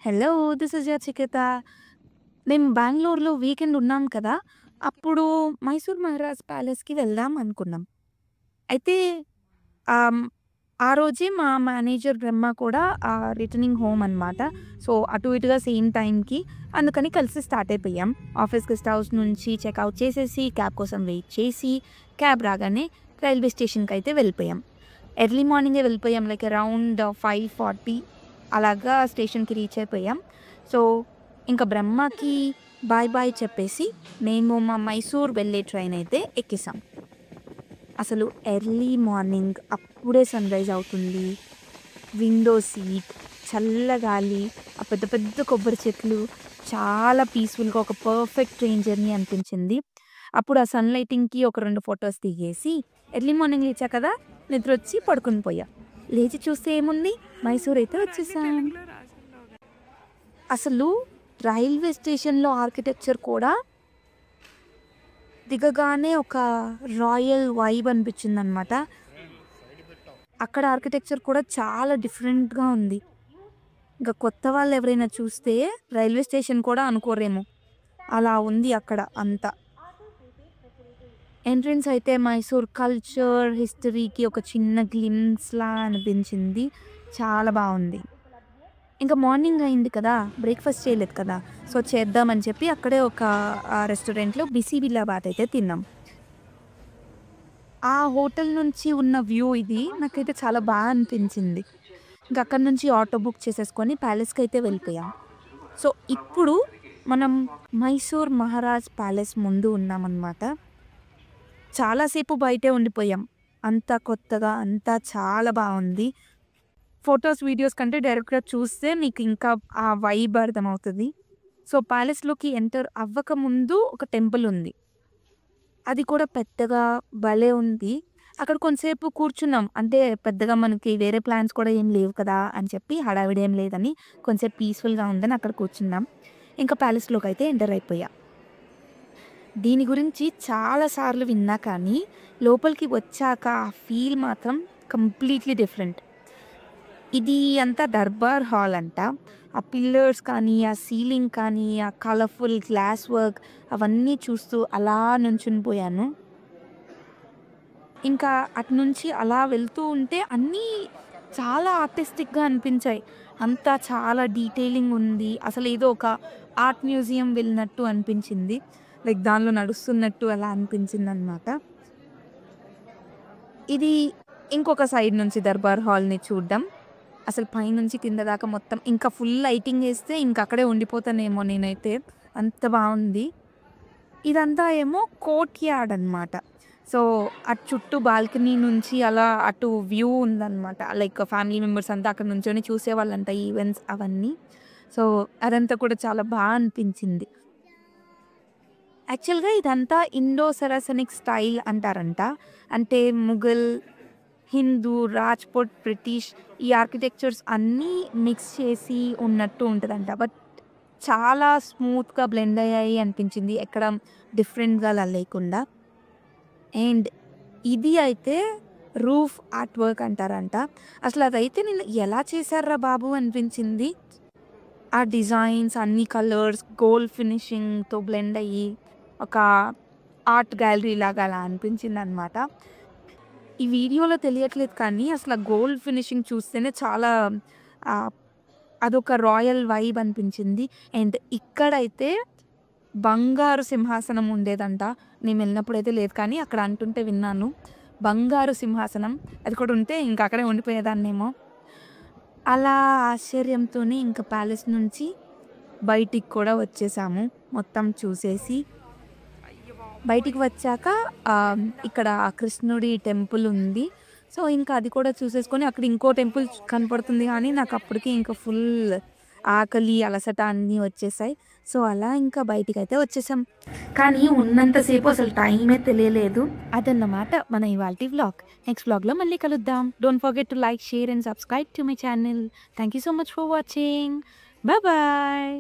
Hello! This is your Chikitha. మేము బెంగుళూరులో weekend ఉన్నాం కదా! అప్పుడు మైసూర్ మహారాజ్ ప్యాలెస్‌కి వెళ్దాం అనుకున్నాం. అయితే ఆహ్, ఆ రోజే మా మేనేజర్ బ్రహ్మ కూడా రిటర్నింగ్ హోమ్ అనమాట. సో, అటు ఇటుగా సేమ్ టైంకి అందుకని కలిసి స్టార్ట్ అయిపోయాం. ఆఫీస్ గెస్ట్ హౌస్ నుంచి చెక్‌ఔట్ చేసేసి, క్యాబ్ కోసం వెయిట్ చేసి, క్యాబ్ రాగానే రైల్వే స్టేషన్‌కయితే వెళ్ళిపోయాం. ఎర్లీ మార్నింగే వెళ్ళిపోయాం. లైక్ అరౌండ్ 5:40 అలాగా స్టేషన్‌కి రీచ్ అయిపోయాం. సో, ఇంక బ్రహ్మకి బాయ్ బాయ్ చెప్పేసి మేము మా మైసూర్ వెళ్ళే ట్రైన్ అయితే ఎక్కేసాం. అసలు ఎర్లీ మార్నింగ్ అప్పుడే సన్‌రైజ్ అవుతుంది. విండో సీట్, చల్ల గాలి, ఆ పెద్ద పెద్ద కొబ్బరి చెట్లు చాలా పీస్‌ఫుల్‌గా ఒక పర్ఫెక్ట్ ట్రైన్ జర్నీ అనిపించింది. అప్పుడు ఆ సన్ లైటింగ్‌కి ఒక 2 ఫోటోస్ దిగేసి ఎర్లీ మార్నింగ్ లేచా కదా! నిద్రొచ్చి పడుకొని పోయా. లేచి చూస్తే ఏముంది మైసూర్ అయితే వచ్చేసాం. అసలు రైల్వే స్టేషన్‌లో ఆర్కిటెక్చర్ కూడా దిగగానే ఒక రాయల్ వైబ్ అనిపించిందనమాట. అక్కడ ఆర్కిటెక్చర్ కూడా చాలా డిఫరెంట్‌గా ఉంది. ఇంక కొత్త వాళ్ళెవరైనా చూస్తే రైల్వే స్టేషన్ కూడా అనుకోరేమో! అలా ఉంది అక్కడ అంతా. ఎంట్రన్స్ అయితే మైసూర్ కల్చర్, హిస్టరీకి ఒక చిన్న గ్లింప్స్‌లా అనిపించింది. చాలా బావుంది. ఇంక మార్నింగ్ అయింది కదా! బ్రేక్‌ఫాస్ట్ చేయలేదు కదా! సో, చేద్దామని చెప్పి అక్కడే ఒక రెస్టారెంట్‌లో బిసిబిల్లాబాత్ అయితే తిన్నాం. ఆ హోటల్ నుంచి ఉన్న వ్యూ ఇది నాకైతే చాలా అనిపించింది. ఇంక అక్కడి నుంచి ఆటో బుక్ చేసేసుకొని ప్యాలెస్‌కైతే వెళ్ళిపోయాం. సో, ఇప్పుడు మనం మైసూర్ మహారాజ్ ప్యాలెస్ ముందు ఉన్నామనమాట. చాలా సేపు బయటే ఉండిపోయాం. అంతా కొత్తగా, అంతా చాలా బావుంది. ఫోటోస్, వీడియోస్ కంటే డైరెక్ట్‌గా చూస్తే మీకు ఇంకా ఆ వైబ్ అర్థమవుతది. సో, ప్యాలెస్‌లోకి ఎంటర్ అవ్వకముందు ఒక టెంపుల్ ఉంది. అది కూడా పెద్దగా భలే ఉంది. అక్కడ కొంతసేపు కూర్చున్నాం. అంటే పెద్దగా మనకి వేరే ప్లాన్స్ కూడా ఏం లేవు కదా! అని చెప్పి హడావిడి ఏం లేదని కొంసేపు పీస్‌ఫుల్‌గా ఉందని అక్కడ కూర్చున్నాం. ఇంకా ప్యాలెస్‌లోకైతే ఎంటర్ అయిపోయా. దీని గురించి చాలా సార్లు విన్నా కానీ లోపలికి వచ్చాక ఆ ఫీల్ మాత్రం కంప్లీట్‌లీ డిఫరెంట్. ఇది అంతా దర్బార్ హాల్ అంట. ఆ పిల్లర్స్ కానీ, ఆ సీలింగ్ కానీ, ఆ కలర్‌ఫుల్ గ్లాస్ వర్క్ అవన్నీ చూస్తూ అలా నుంచునిపోయాను. ఇంకా అటునుంచి అలా వెళ్తూ ఉంటే అన్నీ చాలా ఆర్టిస్టిక్‌గా అనిపించాయి. అంతా చాలా డీటెయిలింగ్ ఉంది. అసలేదో ఒక ఆర్ట్ మ్యూజియం వెళ్ళినట్టు అనిపించింది. లైక్ దానిలో నడుస్తున్నట్టు అలా అనిపించిందనమాట. ఇది ఇంకొక సైడ్ నుంచి దర్బార్ హాల్‌ని చూడ్డం. అసలు పైనుంచి కింద దాకా మొత్తం ఇంకా ఫుల్ లైటింగేస్తే ఇంక అక్కడే ఉండిపోతానేమో నేనైతే. అంత బావుంది. ఇదంతా ఏమో కోర్ట్‌యార్డ్ అనమాట. సో, అటు చుట్టూ బాల్కనీ నుంచి అలా అటు వ్యూ ఉందనమాట. లైక్ ఫ్యామిలీ మెంబర్స్ అంతా అక్కడ నుంచొని చూసేవాళ్ళంట ఈవెంట్స్ అవన్నీ. సో, అదంతా కూడా చాలా అనిపించింది. యాక్చువల్‌గా ఇదంతా ఇండో సరాసనిక్ స్టైల్ అంటారంట. అంటే ముఘల్, హిందూ, రాజ్‌పుట్, బ్రిటిష్ ఈ ఆర్కిటెక్చర్స్ అన్నీ మిక్స్ చేసి ఉన్నట్టు ఉంటదంట. బట్ చాలా స్మూత్‌గా బ్లెండ్ అయ్యాయి అనిపించింది. ఎక్కడ డిఫరెంట్‌గా అలా లేకుండా. అండ్ ఇది అయితే రూఫ్ ఆర్ట్ వర్క్ అంటారంట. అసలదైతే నేను ఎలా చేశార్రా బాబు అనిపించింది. ఆ డిజైన్స్, అన్ని కలర్స్, గోల్డ్ ఫినిషింగ్‌తో బ్లెండ్ అయ్యి ఒక ఆర్ట్ గ్యాలరీ లాగా అలా అనిపించిందనమాట. ఈ వీడియోలో తెలియట్లేదు కానీ అసల గోల్డ్ ఫినిషింగ్ చూస్తేనే చాలా ఆహ్, అదొక రాయల్ వైబ్ అనిపించింది. అండ్ ఇక్కడైతే బంగారు సింహాసనం ఉండేదంట. మేమెళ్ళినప్పుడైతే లేదు కానీ అక్కడ అంటుంటే విన్నాను. బంగారు సింహాసనం అది కూడా ఉంటే ఇంక అక్కడే ఉండిపోయేదాన్నేమో. అలా ఆశ్చర్యంతోనే ఇంక ప్యాలెస్ నుంచి బయటికి కూడా వచ్చేసాము. మొత్తం చూసేసి. బయటికి వచ్చాక ఇక్కడ కృష్ణుడి టెంపుల్ ఉంది. సో, ఇంకా అది కూడా చూసేసుకొని అక్కడ ఇంకో టెంపుల్ కనపడుతుంది గానీ నాకప్పటికి ఇంక ఫుల్ ఆకలి, అలసట అన్నీ వచ్చేసాయి. సో, అలా ఇంకా బయటికైతే వచ్చేసాం. కానీ ఉన్నంత సేపు అసలు టైమే తెలియలేదు. అదన్నమాట మన ఇవాల్టి వ్లాగ్. నెక్స్ట్ వ్లాగ్‌లో మళ్ళీ కలుద్దాం. Don't forget to like, share and subscribe to my channel. Thank you so much for watching. Bye bye.